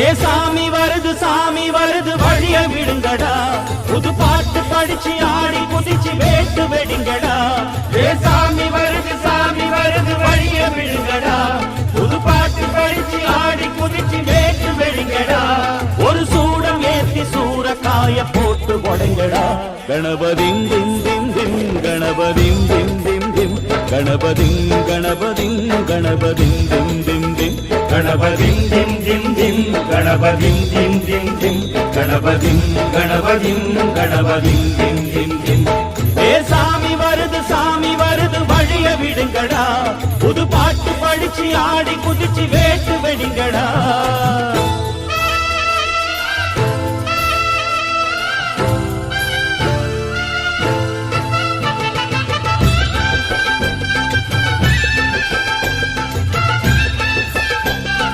ஏ சாமி வருது வழிய விடுங்கடா, புது பாட்டு படிச்சு ஆடி குதிச்சு வேட்டு வெடிங்கடா. ஏ சாமி வருது வழிய விடுங்கடா, புது பாட்டு படிச்சு ஆடி குதிச்சு வேட்டு வெடிங்கடா. ஒரு சூடம் ஏத்தி சூறக்காய போட்டு உடைங்கடா. கணபதிம் திம் திம் திம் கணபதிம் திம் திம் திம் கணபதிம் கணபதிம் கணபதிம் திம் திம் திம் கணபதிம் திம் திம் திம் கணபதிம் திம் திம் திம் கணபதிம் கணபதிம் கணபதிம் திம் திம் திம். ஏ சாமி வருது வழிய விடுங்கடா, புது பாட்டு படிச்சு ஆடி குதிச்சு வேட்டு வெடி